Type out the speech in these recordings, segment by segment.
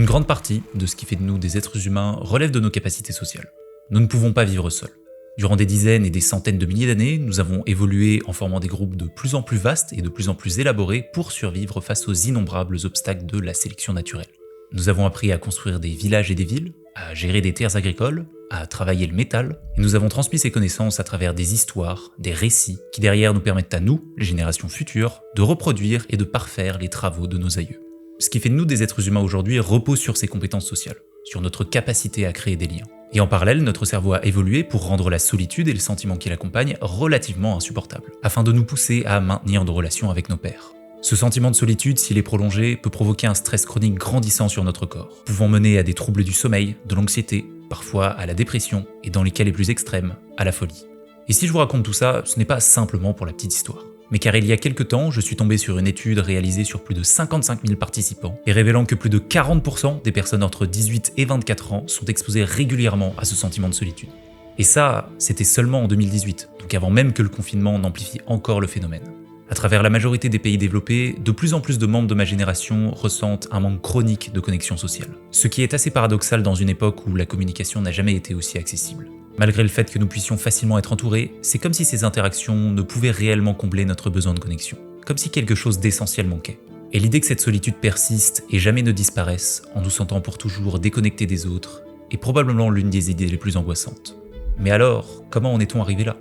grande partie de ce qui fait de nous des êtres humains relève de nos capacités sociales. Nous ne pouvons pas vivre seuls. Durant des dizaines et des centaines de milliers d'années, nous avons évolué en formant des groupes de plus en plus vastes et de plus en plus élaborés pour survivre face aux innombrables obstacles de la sélection naturelle. Nous avons appris à construire des villages et des villes, à gérer des terres agricoles, à travailler le métal, et nous avons transmis ces connaissances à travers des histoires, des récits, qui derrière nous permettent à nous, les générations futures, de reproduire et de parfaire les travaux de nos aïeux. Ce qui fait de nous des êtres humains aujourd'hui repose sur ces compétences sociales, sur notre capacité à créer des liens. Et en parallèle, notre cerveau a évolué pour rendre la solitude et le sentiment qui l'accompagne relativement insupportables, afin de nous pousser à maintenir nos relations avec nos pairs. Ce sentiment de solitude, s'il est prolongé, peut provoquer un stress chronique grandissant sur notre corps, pouvant mener à des troubles du sommeil, de l'anxiété, parfois à la dépression, et dans les cas les plus extrêmes, à la folie. Et si je vous raconte tout ça, ce n'est pas simplement pour la petite histoire, mais car il y a quelques temps, je suis tombé sur une étude réalisée sur plus de 55 000 participants, et révélant que plus de 40% des personnes entre 18 et 24 ans sont exposées régulièrement à ce sentiment de solitude. Et ça, c'était seulement en 2018, donc avant même que le confinement n'amplifie encore le phénomène. À travers la majorité des pays développés, de plus en plus de membres de ma génération ressentent un manque chronique de connexion sociale. Ce qui est assez paradoxal dans une époque où la communication n'a jamais été aussi accessible. Malgré le fait que nous puissions facilement être entourés, c'est comme si ces interactions ne pouvaient réellement combler notre besoin de connexion. Comme si quelque chose d'essentiel manquait. Et l'idée que cette solitude persiste et jamais ne disparaisse, en nous sentant pour toujours déconnectés des autres, est probablement l'une des idées les plus angoissantes. Mais alors, comment en est-on arrivé là ?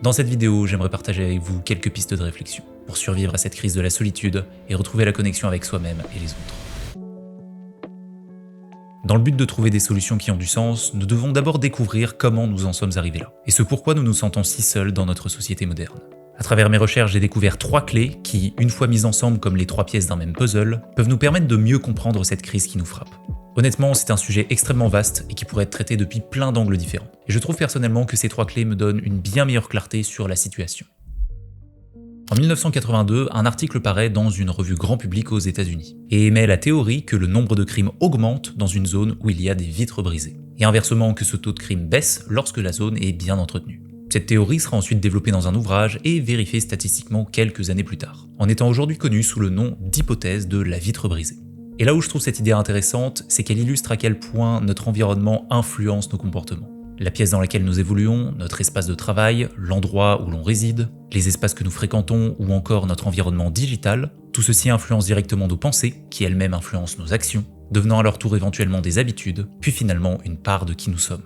Dans cette vidéo, j'aimerais partager avec vous quelques pistes de réflexion pour survivre à cette crise de la solitude et retrouver la connexion avec soi-même et les autres. Dans le but de trouver des solutions qui ont du sens, nous devons d'abord découvrir comment nous en sommes arrivés là, et ce pourquoi nous nous sentons si seuls dans notre société moderne. À travers mes recherches, j'ai découvert 3 clés qui, une fois mises ensemble comme les 3 pièces d'un même puzzle, peuvent nous permettre de mieux comprendre cette crise qui nous frappe. Honnêtement, c'est un sujet extrêmement vaste et qui pourrait être traité depuis plein d'angles différents. Et je trouve personnellement que ces 3 clés me donnent une bien meilleure clarté sur la situation. En 1982, un article paraît dans une revue grand public aux États-Unis et émet la théorie que le nombre de crimes augmente dans une zone où il y a des vitres brisées, et inversement que ce taux de crime baisse lorsque la zone est bien entretenue. Cette théorie sera ensuite développée dans un ouvrage et vérifiée statistiquement quelques années plus tard, en étant aujourd'hui connue sous le nom d'hypothèse de la vitre brisée. Et là où je trouve cette idée intéressante, c'est qu'elle illustre à quel point notre environnement influence nos comportements. La pièce dans laquelle nous évoluons, notre espace de travail, l'endroit où l'on réside, les espaces que nous fréquentons ou encore notre environnement digital, tout ceci influence directement nos pensées, qui elles-mêmes influencent nos actions, devenant à leur tour éventuellement des habitudes, puis finalement une part de qui nous sommes.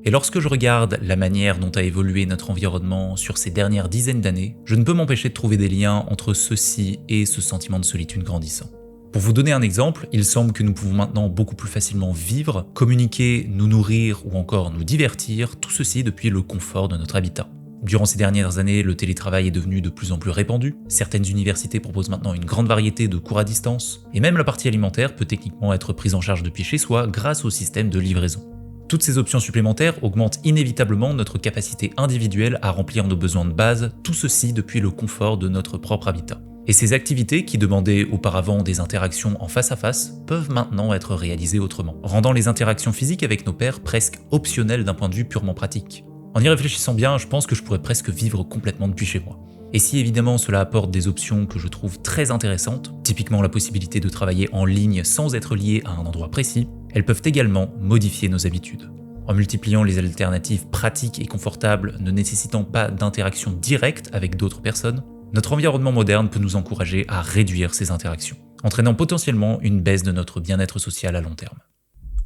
Et lorsque je regarde la manière dont a évolué notre environnement sur ces dernières dizaines d'années, je ne peux m'empêcher de trouver des liens entre ceci et ce sentiment de solitude grandissant. Pour vous donner un exemple, il semble que nous pouvons maintenant beaucoup plus facilement vivre, communiquer, nous nourrir ou encore nous divertir, tout ceci depuis le confort de notre habitat. Durant ces dernières années, le télétravail est devenu de plus en plus répandu, certaines universités proposent maintenant une grande variété de cours à distance, et même la partie alimentaire peut techniquement être prise en charge depuis chez soi grâce au système de livraison. Toutes ces options supplémentaires augmentent inévitablement notre capacité individuelle à remplir nos besoins de base, tout ceci depuis le confort de notre propre habitat. Et ces activités qui demandaient auparavant des interactions en face à face peuvent maintenant être réalisées autrement, rendant les interactions physiques avec nos pairs presque optionnelles d'un point de vue purement pratique. En y réfléchissant bien, je pense que je pourrais presque vivre complètement depuis chez moi. Et si évidemment cela apporte des options que je trouve très intéressantes, typiquement la possibilité de travailler en ligne sans être lié à un endroit précis, elles peuvent également modifier nos habitudes. En multipliant les alternatives pratiques et confortables ne nécessitant pas d'interaction directe avec d'autres personnes, notre environnement moderne peut nous encourager à réduire ces interactions, entraînant potentiellement une baisse de notre bien-être social à long terme.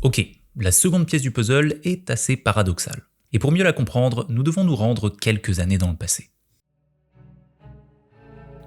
Ok, la seconde pièce du puzzle est assez paradoxale. Et pour mieux la comprendre, nous devons nous rendre quelques années dans le passé.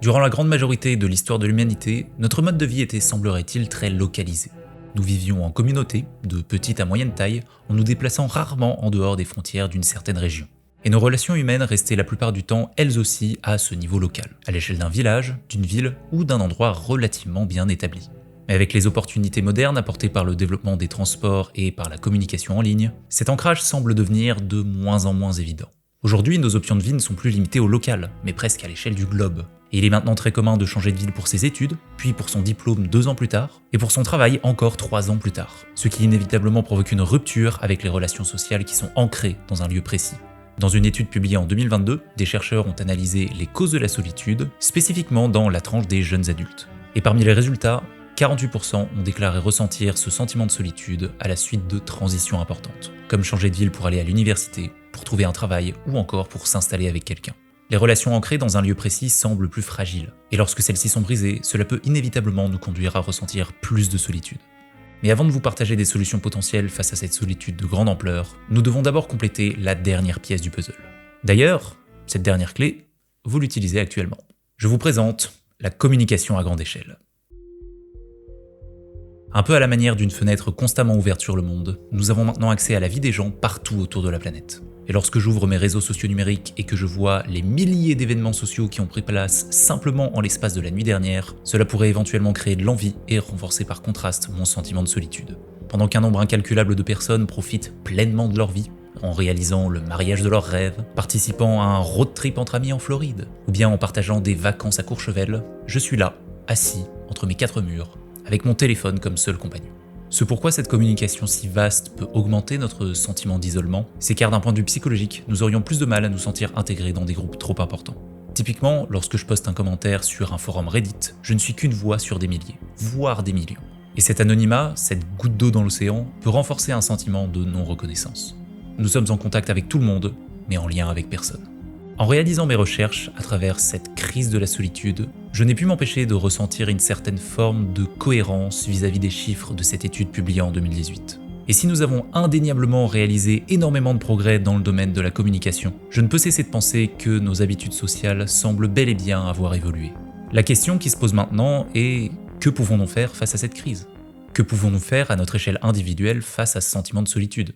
Durant la grande majorité de l'histoire de l'humanité, notre mode de vie était, semblerait-il, très localisé. Nous vivions en communauté, de petite à moyenne taille, en nous déplaçant rarement en dehors des frontières d'une certaine région. Et nos relations humaines restaient la plupart du temps, elles aussi, à ce niveau local, à l'échelle d'un village, d'une ville ou d'un endroit relativement bien établi. Mais avec les opportunités modernes apportées par le développement des transports et par la communication en ligne, cet ancrage semble devenir de moins en moins évident. Aujourd'hui, nos options de vie ne sont plus limitées au local, mais presque à l'échelle du globe. Et il est maintenant très commun de changer de ville pour ses études, puis pour son diplôme 2 ans plus tard, et pour son travail encore 3 ans plus tard. Ce qui inévitablement provoque une rupture avec les relations sociales qui sont ancrées dans un lieu précis. Dans une étude publiée en 2022, des chercheurs ont analysé les causes de la solitude, spécifiquement dans la tranche des jeunes adultes. Et parmi les résultats, 48% ont déclaré ressentir ce sentiment de solitude à la suite de transitions importantes, comme changer de ville pour aller à l'université, pour trouver un travail ou encore pour s'installer avec quelqu'un. Les relations ancrées dans un lieu précis semblent plus fragiles, et lorsque celles-ci sont brisées, cela peut inévitablement nous conduire à ressentir plus de solitude. Mais avant de vous partager des solutions potentielles face à cette solitude de grande ampleur, nous devons d'abord compléter la dernière pièce du puzzle. D'ailleurs, cette dernière clé, vous l'utilisez actuellement. Je vous présente la communication à grande échelle. Un peu à la manière d'une fenêtre constamment ouverte sur le monde, nous avons maintenant accès à la vie des gens partout autour de la planète. Et lorsque j'ouvre mes réseaux sociaux numériques et que je vois les milliers d'événements sociaux qui ont pris place simplement en l'espace de la nuit dernière, cela pourrait éventuellement créer de l'envie et renforcer par contraste mon sentiment de solitude. Pendant qu'un nombre incalculable de personnes profitent pleinement de leur vie, en réalisant le mariage de leurs rêves, participant à un road trip entre amis en Floride, ou bien en partageant des vacances à Courchevel, je suis là, assis entre mes quatre murs, avec mon téléphone comme seul compagnon. Ce pourquoi cette communication si vaste peut augmenter notre sentiment d'isolement, c'est car d'un point de vue psychologique, nous aurions plus de mal à nous sentir intégrés dans des groupes trop importants. Typiquement, lorsque je poste un commentaire sur un forum Reddit, je ne suis qu'une voix sur des milliers, voire des millions. Et cet anonymat, cette goutte d'eau dans l'océan, peut renforcer un sentiment de non-reconnaissance. Nous sommes en contact avec tout le monde, mais en lien avec personne. En réalisant mes recherches à travers cette crise de la solitude, je n'ai pu m'empêcher de ressentir une certaine forme de cohérence vis-à-vis des chiffres de cette étude publiée en 2018. Et si nous avons indéniablement réalisé énormément de progrès dans le domaine de la communication, je ne peux cesser de penser que nos habitudes sociales semblent bel et bien avoir évolué. La question qui se pose maintenant est: que pouvons-nous faire face à cette crise ? Que pouvons-nous faire à notre échelle individuelle face à ce sentiment de solitude ?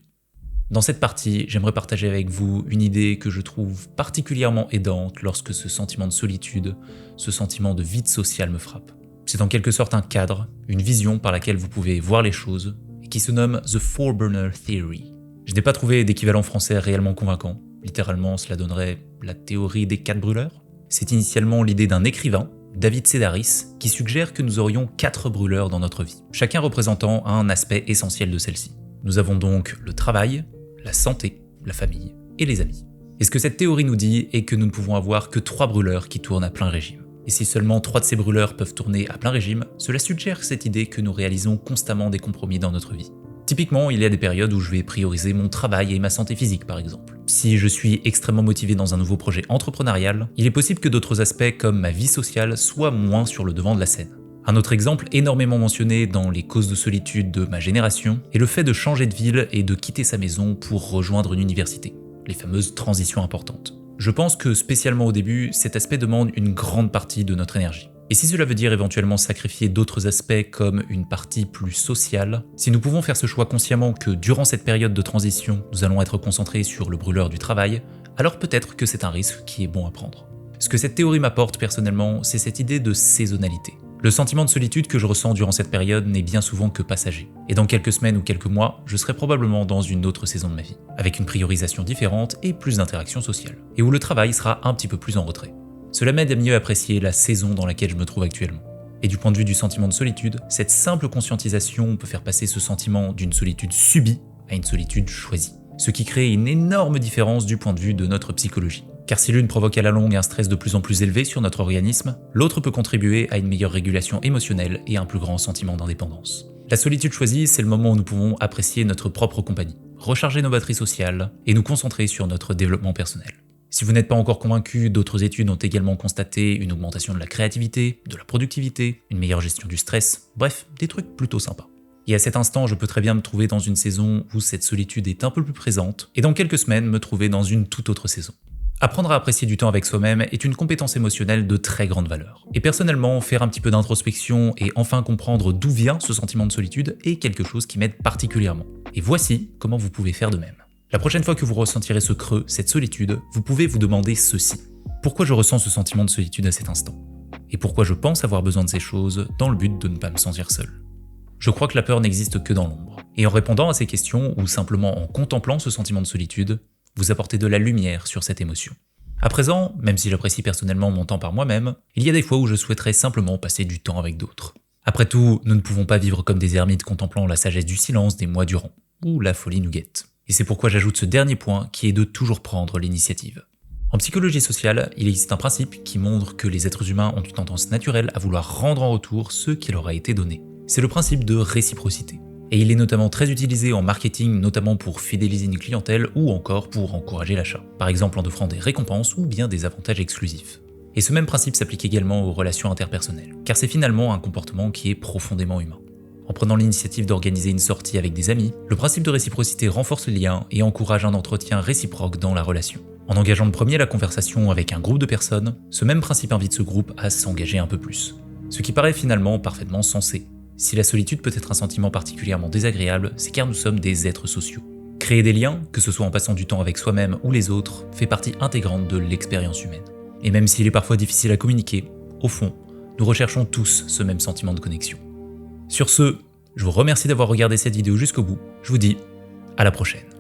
Dans cette partie, j'aimerais partager avec vous une idée que je trouve particulièrement aidante lorsque ce sentiment de solitude, ce sentiment de vide social me frappe. C'est en quelque sorte un cadre, une vision par laquelle vous pouvez voir les choses, et qui se nomme The Four Burner Theory. Je n'ai pas trouvé d'équivalent français réellement convaincant. Littéralement, cela donnerait la théorie des 4 brûleurs. C'est initialement l'idée d'un écrivain, David Sedaris, qui suggère que nous aurions 4 brûleurs dans notre vie, chacun représentant un aspect essentiel de celle-ci. Nous avons donc le travail, la santé, la famille et les amis. Et ce que cette théorie nous dit est que nous ne pouvons avoir que 3 brûleurs qui tournent à plein régime. Et si seulement 3 de ces brûleurs peuvent tourner à plein régime, cela suggère cette idée que nous réalisons constamment des compromis dans notre vie. Typiquement, il y a des périodes où je vais prioriser mon travail et ma santé physique par exemple. Si je suis extrêmement motivé dans un nouveau projet entrepreneurial, il est possible que d'autres aspects comme ma vie sociale soient moins sur le devant de la scène. Un autre exemple énormément mentionné dans les causes de solitude de ma génération est le fait de changer de ville et de quitter sa maison pour rejoindre une université, les fameuses transitions importantes. Je pense que spécialement au début, cet aspect demande une grande partie de notre énergie. Et si cela veut dire éventuellement sacrifier d'autres aspects comme une partie plus sociale, si nous pouvons faire ce choix consciemment que durant cette période de transition, nous allons être concentrés sur le brûleur du travail, alors peut-être que c'est un risque qui est bon à prendre. Ce que cette théorie m'apporte personnellement, c'est cette idée de saisonnalité. Le sentiment de solitude que je ressens durant cette période n'est bien souvent que passager. Et dans quelques semaines ou quelques mois, je serai probablement dans une autre saison de ma vie, avec une priorisation différente et plus d'interactions sociales, et où le travail sera un petit peu plus en retrait. Cela m'aide à mieux apprécier la saison dans laquelle je me trouve actuellement. Et du point de vue du sentiment de solitude, cette simple conscientisation peut faire passer ce sentiment d'une solitude subie à une solitude choisie, ce qui crée une énorme différence du point de vue de notre psychologie. Car si l'une provoque à la longue un stress de plus en plus élevé sur notre organisme, l'autre peut contribuer à une meilleure régulation émotionnelle et un plus grand sentiment d'indépendance. La solitude choisie, c'est le moment où nous pouvons apprécier notre propre compagnie, recharger nos batteries sociales et nous concentrer sur notre développement personnel. Si vous n'êtes pas encore convaincu, d'autres études ont également constaté une augmentation de la créativité, de la productivité, une meilleure gestion du stress, bref, des trucs plutôt sympas. Et à cet instant, je peux très bien me trouver dans une saison où cette solitude est un peu plus présente, et dans quelques semaines me trouver dans une toute autre saison. Apprendre à apprécier du temps avec soi-même est une compétence émotionnelle de très grande valeur. Et personnellement, faire un petit peu d'introspection et enfin comprendre d'où vient ce sentiment de solitude est quelque chose qui m'aide particulièrement. Et voici comment vous pouvez faire de même. La prochaine fois que vous ressentirez ce creux, cette solitude, vous pouvez vous demander ceci. Pourquoi je ressens ce sentiment de solitude à cet instant ? Et pourquoi je pense avoir besoin de ces choses dans le but de ne pas me sentir seul ? Je crois que la peur n'existe que dans l'ombre. Et en répondant à ces questions, ou simplement en contemplant ce sentiment de solitude, vous apportez de la lumière sur cette émotion. À présent, même si j'apprécie personnellement mon temps par moi-même, il y a des fois où je souhaiterais simplement passer du temps avec d'autres. Après tout, nous ne pouvons pas vivre comme des ermites contemplant la sagesse du silence des mois durant, ou la folie nous guette. Et c'est pourquoi j'ajoute ce dernier point qui est de toujours prendre l'initiative. En psychologie sociale, il existe un principe qui montre que les êtres humains ont une tendance naturelle à vouloir rendre en retour ce qui leur a été donné. C'est le principe de réciprocité. Et il est notamment très utilisé en marketing, notamment pour fidéliser une clientèle ou encore pour encourager l'achat, par exemple en offrant des récompenses ou bien des avantages exclusifs. Et ce même principe s'applique également aux relations interpersonnelles, car c'est finalement un comportement qui est profondément humain. En prenant l'initiative d'organiser une sortie avec des amis, le principe de réciprocité renforce le lien et encourage un entretien réciproque dans la relation. En engageant le premier la conversation avec un groupe de personnes, ce même principe invite ce groupe à s'engager un peu plus. Ce qui paraît finalement parfaitement sensé. Si la solitude peut être un sentiment particulièrement désagréable, c'est car nous sommes des êtres sociaux. Créer des liens, que ce soit en passant du temps avec soi-même ou les autres, fait partie intégrante de l'expérience humaine. Et même s'il est parfois difficile à communiquer, au fond, nous recherchons tous ce même sentiment de connexion. Sur ce, je vous remercie d'avoir regardé cette vidéo jusqu'au bout, je vous dis à la prochaine.